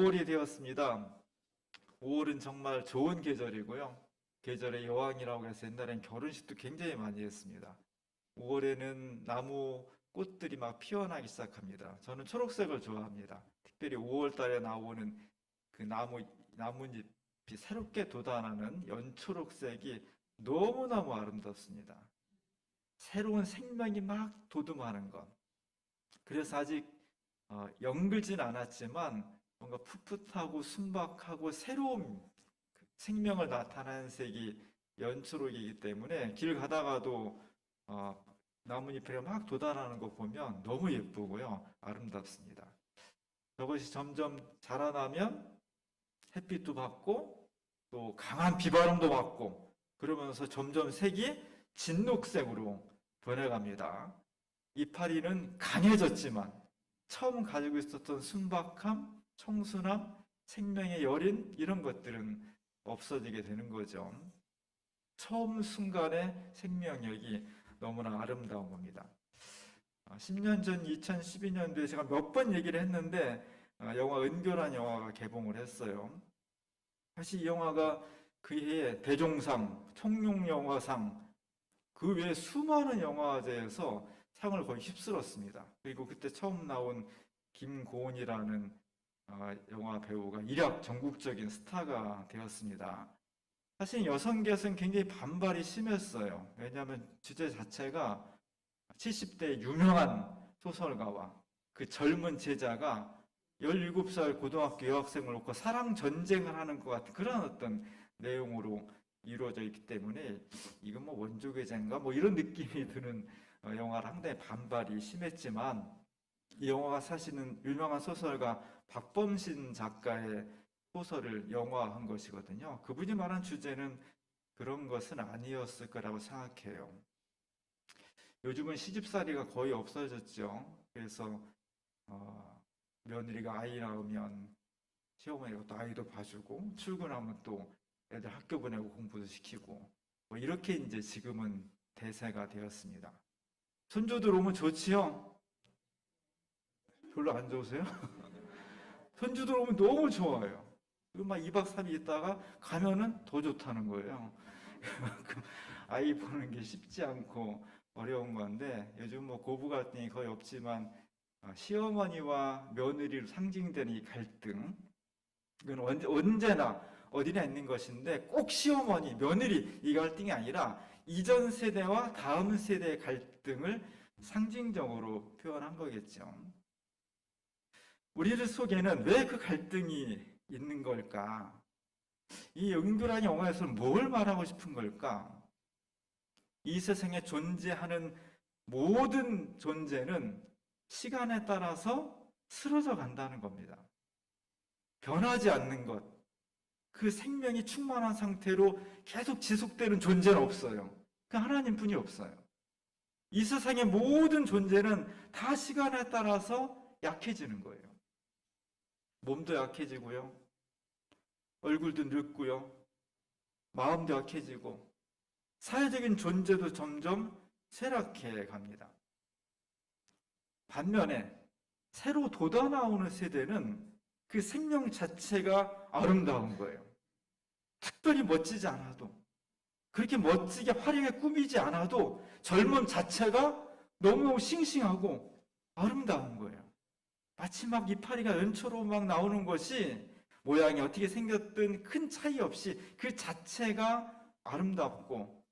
5월이 되었습니다. 5월은 정말 좋은 계절이고요. 계절의 여왕이라고 해서 옛날엔 결혼식도 굉장히 많이 했습니다. 5월에는 나무 꽃들이 막 피어나기 시작합니다. 저는 초록색을 좋아합니다. 특별히 5월 달에 나오는 그 나뭇잎이 새롭게 돋아나는 연초록색이 너무너무 아름답습니다. 새로운 생명이 막 돋움하는 것. 그래서 아직 영글진 않았지만 뭔가 풋풋하고 순박하고 새로운 생명을 나타내는 색이 연초록이기 때문에 길 가다가도 나뭇잎에 막 돋아나는 거 보면 너무 예쁘고요. 아름답습니다. 저것이 점점 자라나면 햇빛도 받고 또 강한 비바람도 받고 그러면서 점점 색이 진녹색으로 변해갑니다. 이파리는 강해졌지만 처음 가지고 있었던 순박함, 청순함, 생명의 여린 이런 것들은 없어지게 되는 거죠. 처음 순간의 생명력이 너무나 아름다운 겁니다. 10년 전 2012년도에 제가 몇 번 얘기를 했는데 영화 은교란 영화가 개봉을 했어요. 사실 이 영화가 그 해에 대종상, 청룡영화상 그 외에 수많은 영화제에서 상을 거의 휩쓸었습니다. 그리고 그때 처음 나온 김고은이라는 영화 배우가 일약 전국적인 스타가 되었습니다. 사실 여성계에서는 굉장히 반발이 심했어요. 왜냐하면 주제 자체가 70대 유명한 소설가와 그 젊은 제자가 17살 고등학교 여학생을 놓고 사랑 전쟁을 하는 것 같은 그런 어떤 내용으로 이루어져 있기 때문에 이건 뭐 원조계쟁가 뭐 이런 느낌이 드는 영화라 상당히 반발이 심했지만 이 영화가 사실은 유명한 소설가 박범신 작가의 소설을 영화한 것이거든요. 그분이 말한 주제는 그런 것은 아니었을 거라고 생각해요. 요즘은 시집살이가 거의 없어졌죠. 그래서 며느리가 아이 낳으면 시어머니가 또 아이도 봐주고 출근하면 또 애들 학교 보내고 공부도 시키고 뭐 이렇게 이제 지금은 대세가 되었습니다. 손주들 오면 좋지요? 별로 안 좋으세요? 손주들 오면 너무 좋아요. 그리고 막 2박 3일 있다가 가면은 더 좋다는 거예요. 아이 보는 게 쉽지 않고 어려운 건데 요즘 뭐 고부 갈등이 거의 없지만 시어머니와 며느리로 상징되는 이 갈등 이건 언제나 어디나 있는 것인데 꼭 시어머니, 며느리 이 갈등이 아니라 이전 세대와 다음 세대의 갈등을 상징적으로 표현한 거겠죠. 우리들 속에는 왜 그 갈등이 있는 걸까? 이 은교란 영화에서는 뭘 말하고 싶은 걸까? 이 세상에 존재하는 모든 존재는 시간에 따라서 쓰러져 간다는 겁니다. 변하지 않는 것, 그 생명이 충만한 상태로 계속 지속되는 존재는 없어요. 그 하나님뿐이 없어요. 이 세상의 모든 존재는 다 시간에 따라서 약해지는 거예요. 몸도 약해지고요. 얼굴도 늙고요. 마음도 약해지고 사회적인 존재도 점점 쇠락해 갑니다. 반면에 새로 돋아나오는 세대는 그 생명 자체가 아름다운 거예요. 특별히 멋지지 않아도 그렇게 멋지게 화려하게 꾸미지 않아도 젊음 자체가 너무 싱싱하고 아름다운 거예요. 마치 막 이파리가 연초로 막 나오는 것이 모양이 어떻게 생겼든 큰 차이 없이 그 자체가 아름답고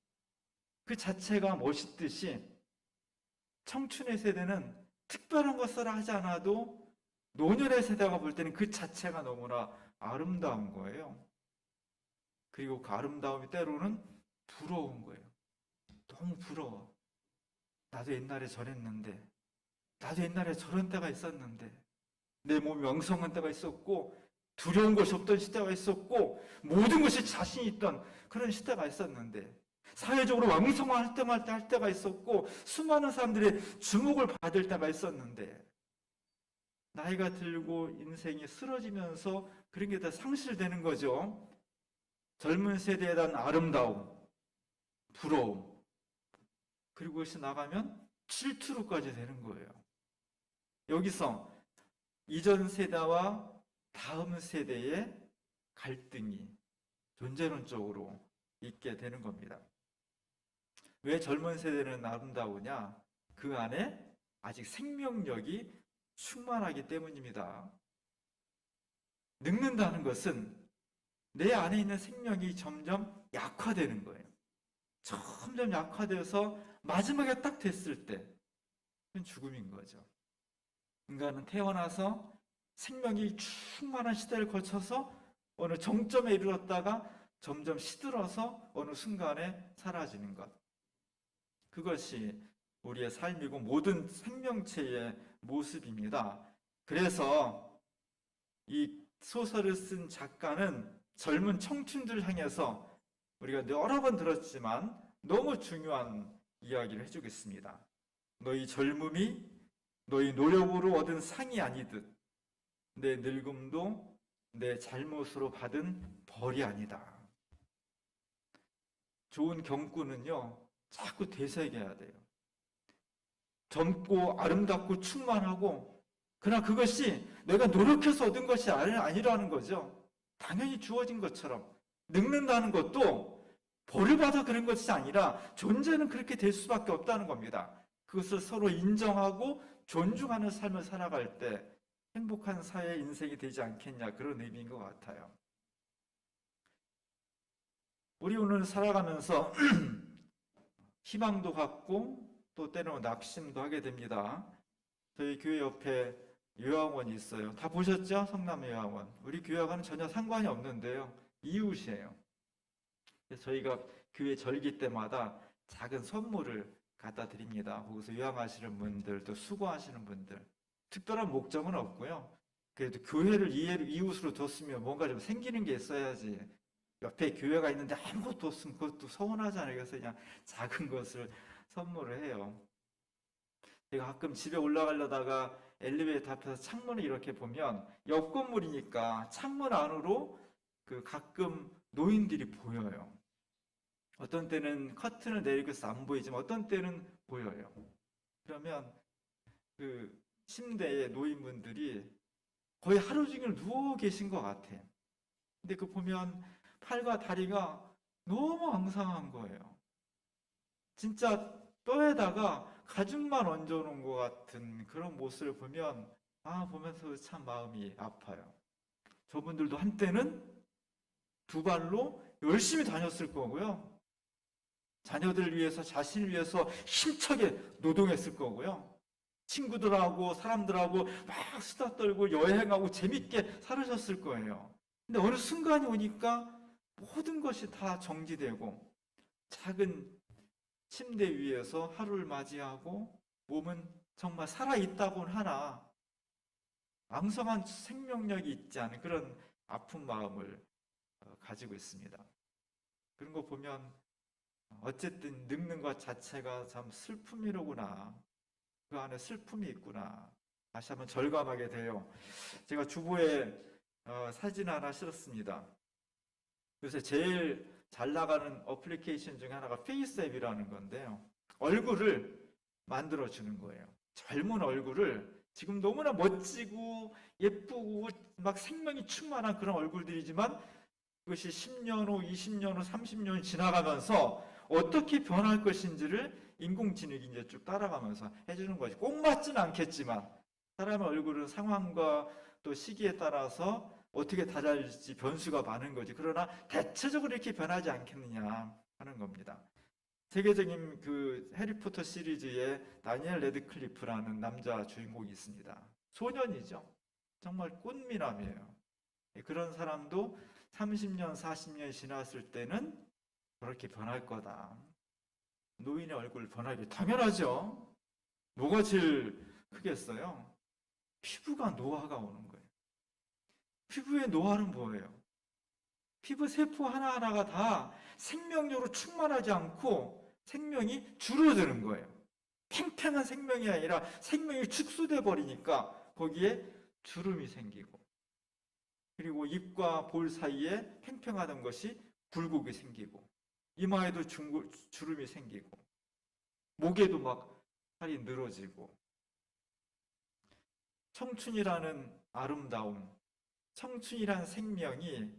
그 자체가 멋있듯이 청춘의 세대는 특별한 것을 하지 않아도 노년의 세대가 볼 때는 그 자체가 너무나 아름다운 거예요. 그리고 그 아름다움이 때로는 부러운 거예요. 너무 부러워. 나도 옛날에 저랬는데, 나도 옛날에 저런 때가 있었는데, 내 몸이 왕성한 때가 있었고, 두려운 것이 없던 시대가 있었고, 모든 것이 자신이 있던 그런 시대가 있었는데, 사회적으로 왕성할 때가 있었고, 수많은 사람들의 주목을 받을 때가 있었는데, 나이가 들고 인생이 쓰러지면서 그런 게 다 상실되는 거죠. 젊은 세대에 대한 아름다움, 부러움, 그리고 그것이 나가면 질투로까지 되는 거예요. 여기서 이전 세대와 다음 세대의 갈등이 존재론적으로 있게 되는 겁니다. 왜 젊은 세대는 아름다우냐? 그 안에 아직 생명력이 충만하기 때문입니다. 늙는다는 것은 내 안에 있는 생명이 점점 약화되는 거예요. 점점 약화되어서 마지막에 딱 됐을 때 그건 죽음인 거죠. 인간은 태어나서 생명이 충만한 시대를 거쳐서 어느 정점에 이르렀다가 점점 시들어서 어느 순간에 사라지는 것. 그것이 우리의 삶이고 모든 생명체의 모습입니다. 그래서 이 소설을 쓴 작가는 젊은 청춘들 향해서 우리가 여러 번 들었지만 너무 중요한 이야기를 해주겠습니다. 너희 젊음이 너희 노력으로 얻은 상이 아니듯 내 늙음도 내 잘못으로 받은 벌이 아니다. 좋은 경구는요, 자꾸 되새겨야 돼요. 젊고 아름답고 충만하고, 그러나 그것이 내가 노력해서 얻은 것이 아니라는 거죠. 당연히 주어진 것처럼 늙는다는 것도 벌을 받아 그런 것이 아니라 존재는 그렇게 될 수밖에 없다는 겁니다. 그것을 서로 인정하고 존중하는 삶을 살아갈 때 행복한 사회 인생이 되지 않겠냐, 그런 의미인 것 같아요. 우리 오늘 살아가면서 희망도 갖고 또 때로는 낙심도 하게 됩니다. 저희 교회 옆에 요양원이 있어요. 다 보셨죠? 성남 요양원. 우리 교회와는 전혀 상관이 없는데요. 이웃이에요. 그래서 저희가 교회 절기 때마다 작은 선물을 갖다 드립니다. 거기서 요양하시는 분들, 또 수고하시는 분들. 특별한 목적은 없고요. 그래도 교회를 이웃으로 뒀으면 뭔가 좀 생기는 게 있어야지. 옆에 교회가 있는데 아무것도 없으면 그것도 서운하잖아요. 그래서 그냥 작은 것을 선물을 해요. 제가 가끔 집에 올라가려다가 엘리베이터 앞에서 창문을 이렇게 보면 옆 건물이니까 창문 안으로 가끔 노인들이 보여요. 어떤 때는 커튼을 내리고 있어서 안 보이지만 어떤 때는 보여요. 그러면 그 침대에 노인분들이 거의 하루 종일 누워 계신 것 같아. 근데 그 보면 팔과 다리가 너무 앙상한 거예요. 진짜 뼈에다가 가죽만 얹어놓은 것 같은 그런 모습을 보면 보면서 참 마음이 아파요. 저분들도 한때는 두 발로 열심히 다녔을 거고요. 자녀들을 위해서, 자신을 위해서 힘차게 노동했을 거고요. 친구들하고 사람들하고 막 수다 떨고 여행하고 재밌게 살으셨을 거예요. 근데 어느 순간이 오니까 모든 것이 다 정지되고 작은 침대 위에서 하루를 맞이하고 몸은 정말 살아있다곤 하나 왕성한 생명력이 있지 않은 그런 아픈 마음을 가지고 있습니다. 그런 거 보면 어쨌든 늙는 것 자체가 참 슬픔이로구나. 그 안에 슬픔이 있구나. 다시 한번 절감하게 돼요. 제가 주보에 사진 하나 실었습니다. 요새 제일 잘 나가는 어플리케이션 중에 하나가 페이스앱이라는 건데요. 얼굴을 만들어주는 거예요. 젊은 얼굴을 지금 너무나 멋지고 예쁘고 막 생명이 충만한 그런 얼굴들이지만 그것이 10년 후, 20년 후, 30년이 지나가면서 어떻게 변할 것인지를 인공지능이 이제 쭉 따라가면서 해주는 거지. 꼭 맞지는 않겠지만 사람의 얼굴은 상황과 또 시기에 따라서 어떻게 달라질지 변수가 많은 거지. 그러나 대체적으로 이렇게 변하지 않겠느냐 하는 겁니다. 세계적인 그 해리포터 시리즈에 다니엘 레드클리프라는 남자 주인공이 있습니다. 소년이죠. 정말 꽃미남이에요. 그런 사람도 30년, 40년이 지났을 때는 그렇게 변할 거다. 노인의 얼굴 변하기 당연하죠. 뭐가 제일 크겠어요? 피부가 노화가 오는 거예요. 피부의 노화는 뭐예요? 피부 세포 하나하나가 다 생명력으로 충만하지 않고 생명이 줄어드는 거예요. 팽팽한 생명이 아니라 생명이 축소돼 버리니까 거기에 주름이 생기고, 그리고 입과 볼 사이에 팽팽하던 것이 굴곡이 생기고, 이마에도 주름이 생기고, 목에도 막 살이 늘어지고. 청춘이라는 아름다움, 청춘이란 생명이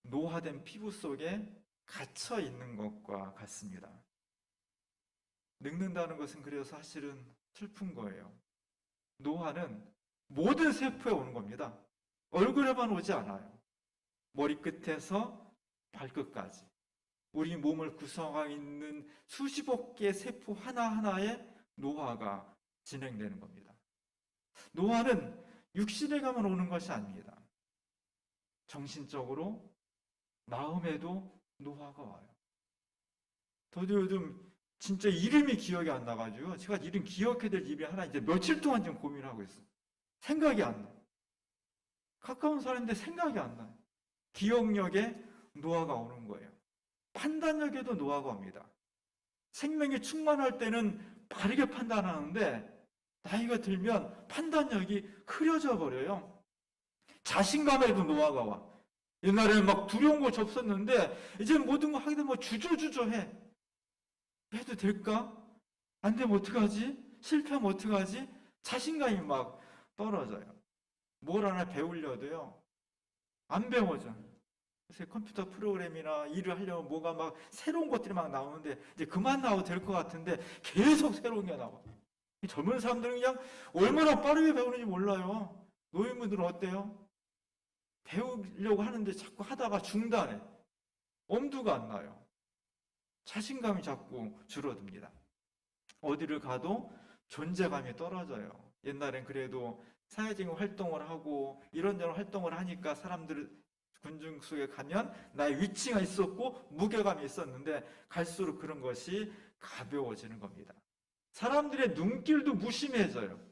노화된 피부 속에 갇혀 있는 것과 같습니다. 늙는다는 것은 그래서 사실은 슬픈 거예요. 노화는 모든 세포에 오는 겁니다. 얼굴에만 오지 않아요. 머리끝에서 발끝까지 우리 몸을 구성하고 있는 수십억 개의 세포 하나하나에 노화가 진행되는 겁니다. 노화는 육신에 가면 오는 것이 아닙니다. 정신적으로, 마음에도 노화가 와요. 저도 요즘 진짜 이름이 기억이 안 나가지고 제가 이름 기억해야 될 이름이 하나 이제 며칠 동안 지금 고민하고 있어요. 생각이 안 나요. 가까운 사람인데 생각이 안 나요. 기억력에 노화가 오는 거예요. 판단력에도 노화가 옵니다. 생명이 충만할 때는 바르게 판단하는데 나이가 들면 판단력이 흐려져 버려요. 자신감에도 노화가 와. 옛날에는 막 두려운 거 접었는데 이제 모든 거 하게 되면 주저주저해. 해도 될까? 안 되면 어떡하지? 실패하면 어떡하지? 자신감이 막 떨어져요. 뭘 하나 배우려도요, 안 배워져. 그래서 컴퓨터 프로그램이나 일을 하려면 뭐가 막 새로운 것들이 막 나오는데 이제 그만 나와도 될 것 같은데 계속 새로운 게 나와. 젊은 사람들은 그냥 얼마나 빠르게 배우는지 몰라요. 노인분들은 어때요? 배우려고 하는데 자꾸 하다가 중단해. 엄두가 안 나요. 자신감이 자꾸 줄어듭니다. 어디를 가도 존재감이 떨어져요. 옛날엔 그래도 사회적인 활동을 하고 이런저런 활동을 하니까 사람들 군중 속에 가면 나의 위치가 있었고 무게감이 있었는데 갈수록 그런 것이 가벼워지는 겁니다. 사람들의 눈길도 무심해져요.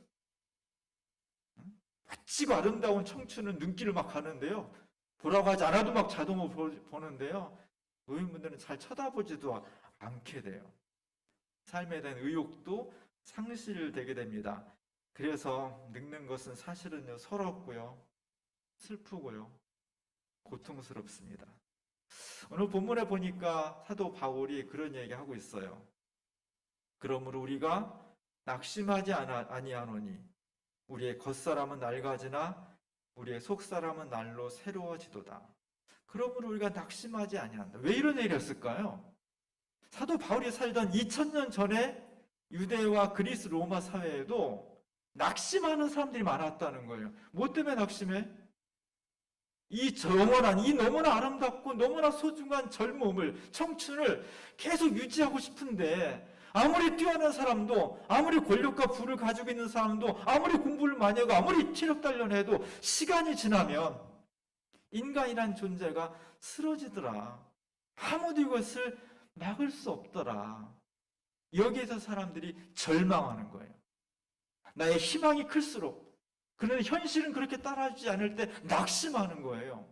멋지고 아름다운 청춘은 눈길을 막 가는데요. 보라고 하지 않아도 막 자동으로 보는데요. 노인분들은 잘 쳐다보지도 않게 돼요. 삶에 대한 의욕도 상실되게 됩니다. 그래서 늙는 것은 사실은요, 서럽고요, 슬프고요, 고통스럽습니다. 오늘 본문에 보니까 사도 바울이 그런 얘기하고 있어요. 그러므로 우리가 낙심하지 아니하노니 우리의 겉사람은 낡아지나 우리의 속사람은 날로 새로워지도다. 그러므로 우리가 낙심하지 아니한다. 왜 이런 얘기를 했을까요? 사도 바울이 살던 2000년 전에 유대와 그리스 로마 사회에도 낙심하는 사람들이 많았다는 거예요. 뭐 때문에 낙심해? 이 너무나 아름답고 너무나 소중한 젊음을, 청춘을 계속 유지하고 싶은데 아무리 뛰어난 사람도, 아무리 권력과 부를 가지고 있는 사람도, 아무리 공부를 많이 하고 아무리 체력 단련해도 시간이 지나면 인간이란 존재가 쓰러지더라. 아무도 이것을 막을 수 없더라. 여기에서 사람들이 절망하는 거예요. 나의 희망이 클수록, 그런데 현실은 그렇게 따라주지 않을 때 낙심하는 거예요.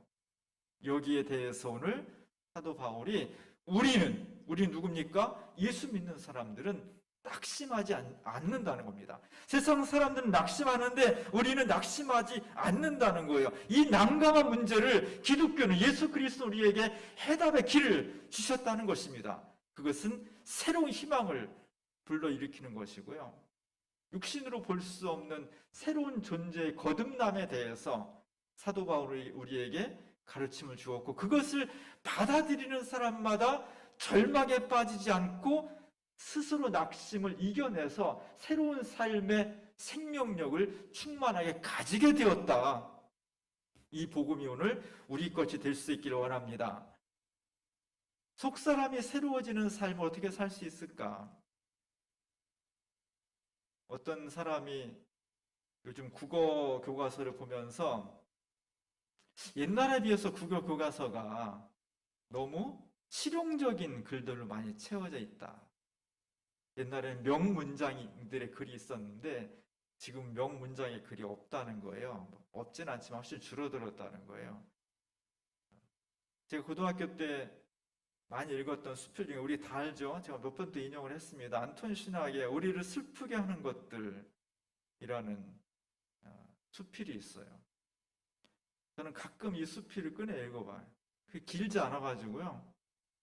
여기에 대해서 오늘 사도 바울이 우리 누굽니까? 예수 믿는 사람들은 낙심하지 않는다는 겁니다. 세상 사람들은 낙심하는데 우리는 낙심하지 않는다는 거예요. 이 난감한 문제를 기독교는 예수 그리스도 우리에게 해답의 길을 주셨다는 것입니다. 그것은 새로운 희망을 불러일으키는 것이고요. 육신으로 볼 수 없는 새로운 존재의 거듭남에 대해서 사도 바울이 우리에게 가르침을 주었고 그것을 받아들이는 사람마다 절망에 빠지지 않고 스스로 낙심을 이겨내서 새로운 삶의 생명력을 충만하게 가지게 되었다. 이 복음이 오늘 우리 것이 될 수 있기를 원합니다. 속사람이 새로워지는 삶을 어떻게 살 수 있을까? 어떤 사람이 요즘 국어 교과서를 보면서 옛날에 비해서 국어 교과서가 너무 실용적인 글들로 많이 채워져 있다. 옛날에는 명문장들의 글이 있었는데 지금 명문장의 글이 없다는 거예요. 없지는 않지만 훨씬 줄어들었다는 거예요. 제가 고등학교 때 많이 읽었던 수필 중에 우리 다 알죠? 제가 몇 번 또 인용을 했습니다. 안톤 슈낙의 우리를 슬프게 하는 것들이라는 수필이 있어요. 저는 가끔 이 수필을 꺼내 읽어봐요. 그게 길지 않아가지고요.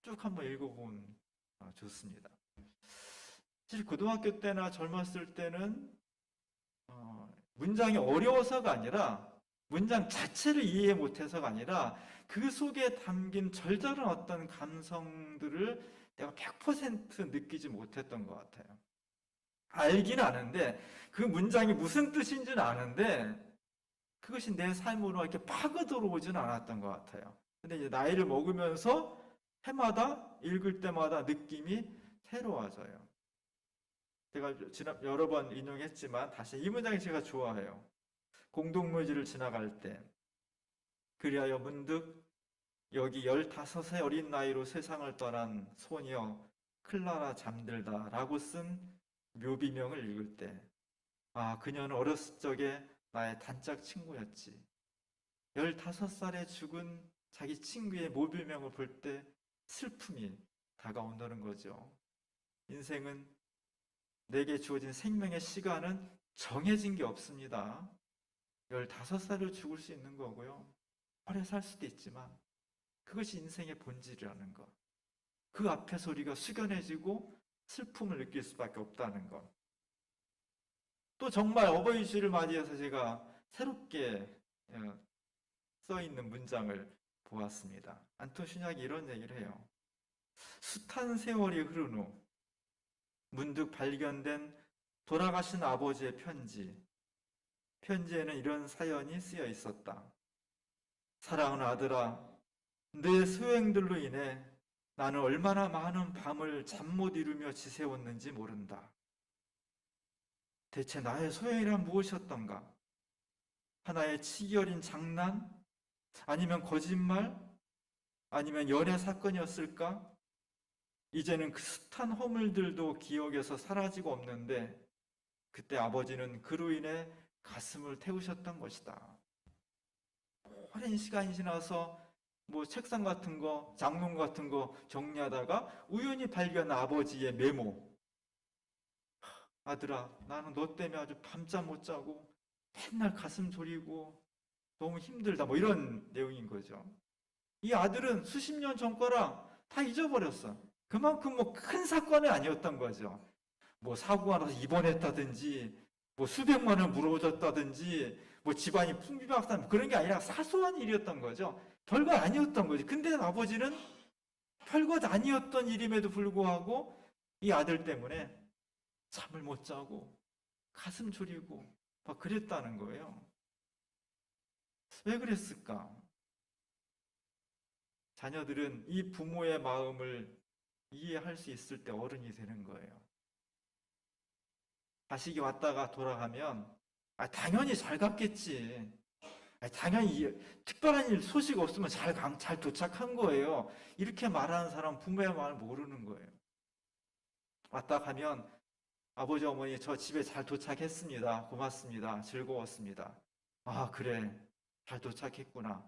쭉 한번 읽어보면 좋습니다. 사실 고등학교 때나 젊었을 때는 문장이 어려워서가 아니라 문장 자체를 이해 못해서가 아니라 그 속에 담긴 절절한 어떤 감성들을 내가 100% 느끼지 못했던 것 같아요. 알긴 아는데 그 문장이 무슨 뜻인지는 아는데 그것이 내 삶으로 이렇게 파고 들어오지는 않았던 것 같아요. 근데 이제 나이를 먹으면서 해마다 읽을 때마다 느낌이 새로워져요. 제가 여러 번 인용했지만 다시 이 문장이 제가 좋아해요. 공동묘지를 지나갈 때 그리하여 문득 여기 15세 어린 나이로 세상을 떠난 소녀 클라라 잠들다 라고 쓴 묘비명을 읽을 때 아, 그녀는 어렸을 적에 나의 단짝 친구였지. 15살에 죽은 자기 친구의 묘비명을 볼 때 슬픔이 다가온다는 거죠. 인생은 내게 주어진 생명의 시간은 정해진 게 없습니다. 15살로 죽을 수 있는 거고요. 오래 살 수도 있지만 그것이 인생의 본질이라는 것. 그 앞에서 우리가 숙연해지고 슬픔을 느낄 수밖에 없다는 것. 또 정말 어버이 주일을 맞이해서 제가 새롭게 써 있는 문장을 보았습니다. 안토 슈냉이 이런 얘기를 해요. 숱한 세월이 흐른 후 문득 발견된 돌아가신 아버지의 편지. 편지에는 이런 사연이 쓰여 있었다. 사랑하는 아들아, 내 소행들로 인해 나는 얼마나 많은 밤을 잠 못 이루며 지새웠는지 모른다. 대체 나의 소행이란 무엇이었던가? 하나의 치기 어린 장난? 아니면 거짓말? 아니면 연애 사건이었을까? 이제는 그 숱한 허물들도 기억에서 사라지고 없는데 그때 아버지는 그로 인해 가슴을 태우셨던 것이다. 오랜 시간이 지나서 뭐 책상 같은 거, 장롱 같은 거 정리하다가 우연히 발견한 아버지의 메모. 아들아, 나는 너 때문에 아주 밤잠 못 자고 맨날 가슴 졸이고 너무 힘들다. 뭐 이런 내용인 거죠. 이 아들은 수십 년 전 거랑 다 잊어버렸어. 그만큼 뭐 큰 사건은 아니었던 거죠. 뭐 사고가 나서 입원했다든지 뭐 수백만 원 물어줬다든지 뭐 집안이 풍비박산 그런 게 아니라 사소한 일이었던 거죠. 별거 아니었던 거지. 근데 아버지는 별것 아니었던 일임에도 불구하고 이 아들 때문에 잠을 못 자고 가슴 졸이고 막 그랬다는 거예요. 왜 그랬을까? 자녀들은 이 부모의 마음을 이해할 수 있을 때 어른이 되는 거예요. 자식이 왔다가 돌아가면 당연히 잘 갔겠지. 당연히 특별한 일 소식 없으면 잘 도착한 거예요. 이렇게 말하는 사람 부모의 마음을 모르는 거예요. 왔다 가면 아버지 어머니 저 집에 잘 도착했습니다. 고맙습니다. 즐거웠습니다. 아 그래 잘 도착했구나.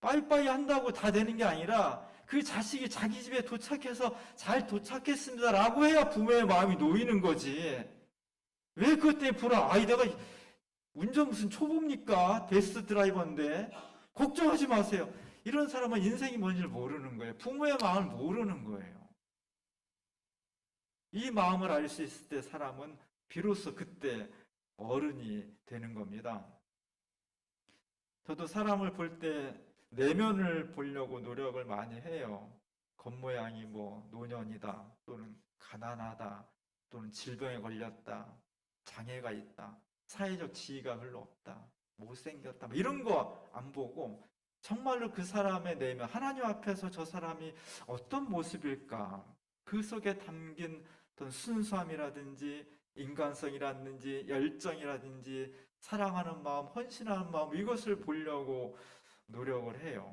빠이빠이 한다고 다 되는 게 아니라 그 자식이 자기 집에 도착해서 잘 도착했습니다 라고 해야 부모의 마음이 놓이는 거지. 왜 그것 때문에 불안? 내가 운전 무슨 초보입니까? 베스트 드라이버인데 걱정하지 마세요. 이런 사람은 인생이 뭔지를 모르는 거예요. 부모의 마음을 모르는 거예요. 이 마음을 알 수 있을 때 사람은 비로소 그때 어른이 되는 겁니다. 저도 사람을 볼 때 내면을 보려고 노력을 많이 해요. 겉모양이 뭐 노년이다, 또는 가난하다, 또는 질병에 걸렸다, 장애가 있다, 사회적 지위가 별로 없다, 못생겼다, 뭐 이런 거 안 보고 정말로 그 사람의 내면, 하나님 앞에서 저 사람이 어떤 모습일까, 그 속에 담긴 어떤 순수함이라든지 인간성이라든지 열정이라든지 사랑하는 마음, 헌신하는 마음, 이것을 보려고 노력을 해요.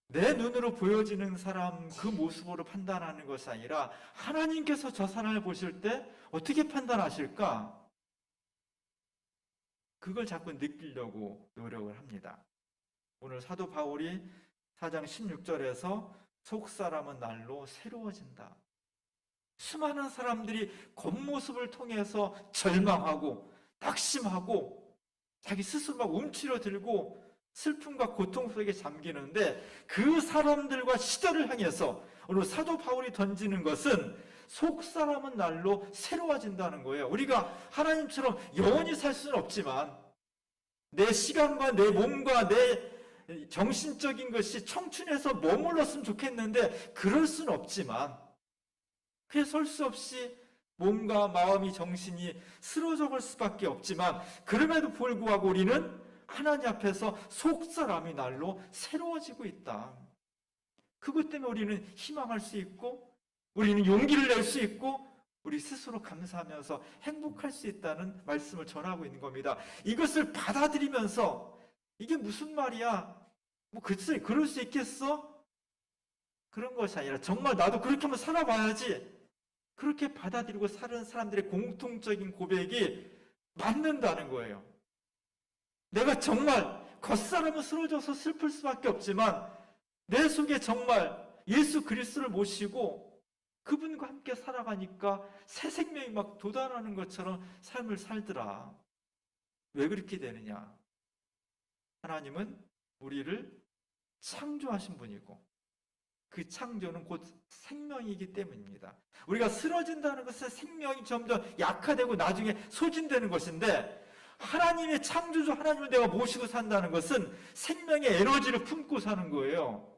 내 눈으로 보여지는 사람 그 모습으로 판단하는 것이 아니라 하나님께서 저 사람을 보실 때 어떻게 판단하실까? 그걸 자꾸 느끼려고 노력을 합니다. 오늘 사도 바울이 4장 16절에서 속사람은 날로 새로워진다. 수많은 사람들이 겉모습을 통해서 절망하고 낙심하고 자기 스스로 막 움츠러들고 슬픔과 고통 속에 잠기는데 그 사람들과 시대를 향해서 오늘 사도 바울이 던지는 것은 속사람은 날로 새로워진다는 거예요. 우리가 하나님처럼 영원히 살 수는 없지만 내 시간과 내 몸과 내 정신적인 것이 청춘에서 머물렀으면 좋겠는데 그럴 수는 없지만, 그래서 설 수 없이 몸과 마음이 정신이 쓰러져 갈 수밖에 없지만, 그럼에도 불구하고 우리는 하나님 앞에서 속사람이 날로 새로워지고 있다. 그것 때문에 우리는 희망할 수 있고, 우리는 용기를 낼 수 있고, 우리 스스로 감사하면서 행복할 수 있다는 말씀을 전하고 있는 겁니다. 이것을 받아들이면서 이게 무슨 말이야? 뭐 글쎄 그럴 수 있겠어? 그런 것이 아니라 정말 나도 그렇게 한번 살아봐야지. 그렇게 받아들이고 사는 사람들의 공통적인 고백이 맞는다는 거예요. 내가 정말 겉사람은 쓰러져서 슬플 수밖에 없지만 내 속에 정말 예수 그리스도를 모시고 그분과 함께 살아가니까 새 생명이 막 돋아나는 것처럼 삶을 살더라. 왜 그렇게 되느냐? 하나님은 우리를 창조하신 분이고 그 창조는 곧 생명이기 때문입니다. 우리가 쓰러진다는 것은 생명이 점점 약화되고 나중에 소진되는 것인데, 하나님의 창조주 하나님을 내가 모시고 산다는 것은 생명의 에너지를 품고 사는 거예요.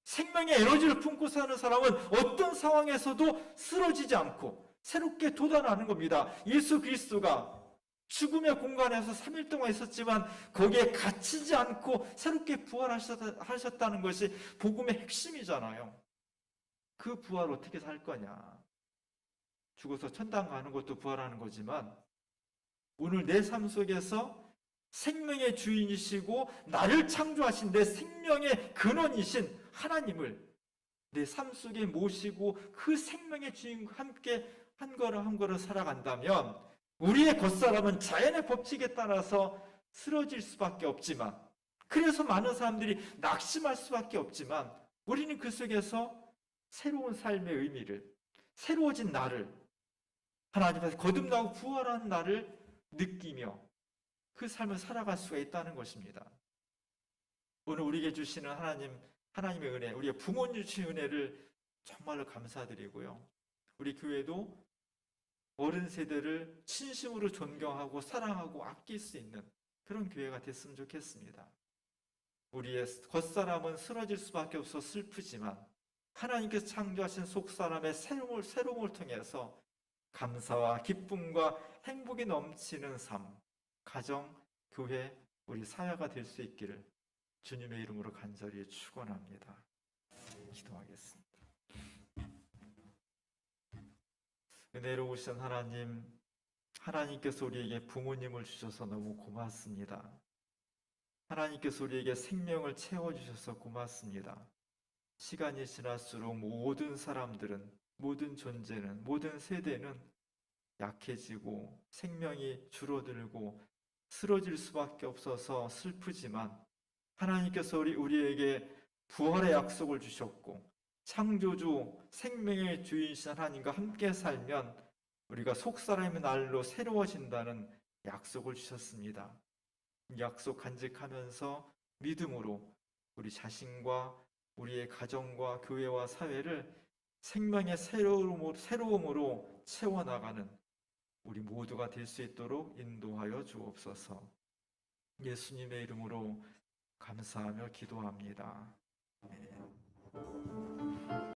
생명의 에너지를 품고 사는 사람은 어떤 상황에서도 쓰러지지 않고 새롭게 돋아나는 겁니다. 예수 그리스도가 죽음의 공간에서 3일 동안 있었지만 거기에 갇히지 않고 새롭게 부활하셨다는 것이 복음의 핵심이잖아요. 그 부활을 어떻게 살 거냐? 죽어서 천당 가는 것도 부활하는 거지만 오늘 내 삶 속에서 생명의 주인이시고 나를 창조하신 내 생명의 근원이신 하나님을 내 삶 속에 모시고 그 생명의 주인과 함께 한 걸음 한 걸음 살아간다면 우리의 겉사람은 자연의 법칙에 따라서 쓰러질 수밖에 없지만, 그래서 많은 사람들이 낙심할 수밖에 없지만, 우리는 그 속에서 새로운 삶의 의미를, 새로워진 나를, 하나님 앞에서 거듭나고 부활한 나를 느끼며 그 삶을 살아갈 수가 있다는 것입니다. 오늘 우리에게 주시는 하나님의 은혜, 우리의 부모님 주신 은혜를 정말로 감사드리고요. 우리 교회도 어른 세대를 진심으로 존경하고 사랑하고 아낄 수 있는 그런 교회가 됐으면 좋겠습니다. 우리의 겉사람은 쓰러질 수밖에 없어 슬프지만 하나님께서 창조하신 속사람의 새로움을 통해서 감사와 기쁨과 행복이 넘치는 삶, 가정, 교회, 우리 사회가 될 수 있기를 주님의 이름으로 간절히 축원합니다. 기도하겠습니다. 은혜로우신 하나님, 하나님께서 우리에게 부모님을 주셔서 너무 고맙습니다. 하나님께서 우리에게 생명을 채워주셔서 고맙습니다. 시간이 지날수록 모든 사람들은, 모든 존재는, 모든 세대는 약해지고 생명이 줄어들고 쓰러질 수밖에 없어서 슬프지만 하나님께서 우리에게 부활의 약속을 주셨고 창조주 생명의 주인이신 하나님과 함께 살면 우리가 속사람의 날로 새로워진다는 약속을 주셨습니다. 이 약속 간직하면서 믿음으로 우리 자신과 우리의 가정과 교회와 사회를 생명의 새로움으로 채워나가는 우리 모두가 될 수 있도록 인도하여 주옵소서. 예수님의 이름으로 감사하며 기도합니다. 아멘.